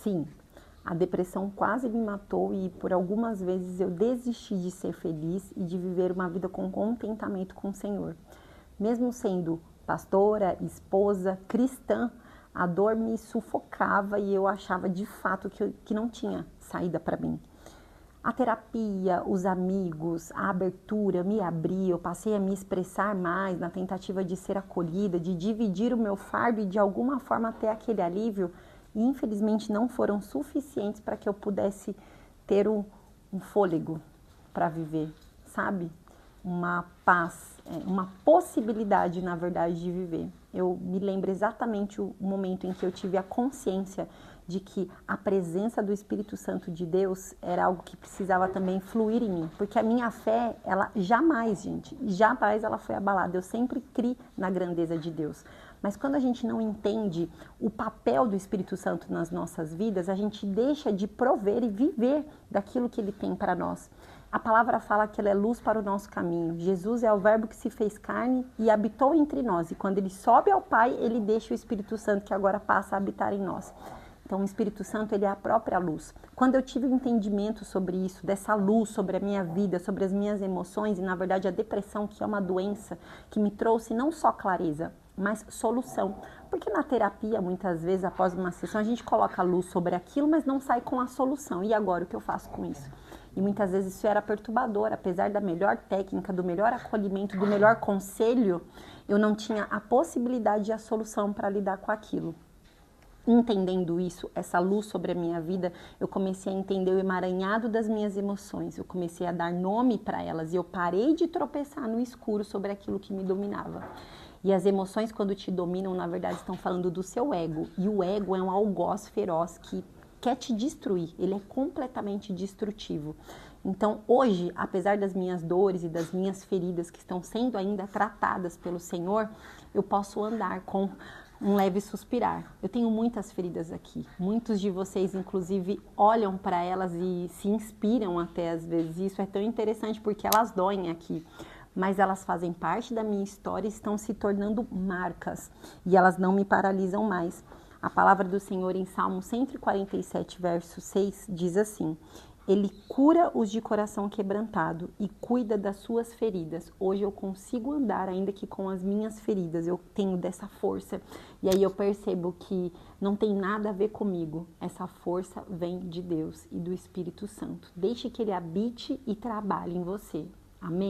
Sim, a depressão quase me matou e por algumas vezes eu desisti de ser feliz e de viver uma vida com contentamento com o Senhor. Mesmo sendo pastora, esposa, cristã, a dor me sufocava e eu achava de fato que não tinha saída para mim. A terapia, os amigos, a abertura, eu me abri, eu passei a me expressar mais na tentativa de ser acolhida, de dividir o meu fardo e de alguma forma ter aquele alívio. E infelizmente não foram suficientes para que eu pudesse ter um fôlego para viver, sabe? Uma paz, uma possibilidade, na verdade, de viver. Eu me lembro exatamente o momento em que eu tive a consciência de que a presença do Espírito Santo de Deus era algo que precisava também fluir em mim, porque a minha fé, ela jamais, gente, jamais ela foi abalada. Eu sempre criei na grandeza de Deus. Mas quando a gente não entende o papel do Espírito Santo nas nossas vidas, a gente deixa de prover e viver daquilo que ele tem para nós. A palavra fala que ele é luz para o nosso caminho. Jesus é o verbo que se fez carne e habitou entre nós. E quando ele sobe ao Pai, ele deixa o Espírito Santo que agora passa a habitar em nós. Então, o Espírito Santo, ele é a própria luz. Quando eu tive o entendimento sobre isso, dessa luz sobre a minha vida, sobre as minhas emoções, e na verdade a depressão, que é uma doença que me trouxe não só clareza, mas solução. Porque na terapia, muitas vezes, após uma sessão, a gente coloca a luz sobre aquilo, mas não sai com a solução. E agora, o que eu faço com isso? E muitas vezes isso era perturbador, apesar da melhor técnica, do melhor acolhimento, do melhor conselho, eu não tinha a possibilidade e a solução para lidar com aquilo. Entendendo isso, essa luz sobre a minha vida, eu comecei a entender o emaranhado das minhas emoções, eu comecei a dar nome para elas e eu parei de tropeçar no escuro sobre aquilo que me dominava. E as emoções, quando te dominam, na verdade estão falando do seu ego, e o ego é um algoz feroz que quer te destruir, ele é completamente destrutivo. Então hoje, apesar das minhas dores e das minhas feridas que estão sendo ainda tratadas pelo Senhor, eu posso andar com um leve suspirar. Eu tenho muitas feridas aqui. Muitos de vocês, inclusive, olham para elas e se inspiram até às vezes. Isso é tão interessante porque elas doem aqui. Mas elas fazem parte da minha história e estão se tornando marcas. E elas não me paralisam mais. A palavra do Senhor em Salmo 147, verso 6, diz assim: Ele cura os de coração quebrantado e cuida das suas feridas. Hoje eu consigo andar, ainda que com as minhas feridas, eu tenho dessa força. E aí eu percebo que não tem nada a ver comigo. Essa força vem de Deus e do Espírito Santo. Deixe que Ele habite e trabalhe em você. Amém?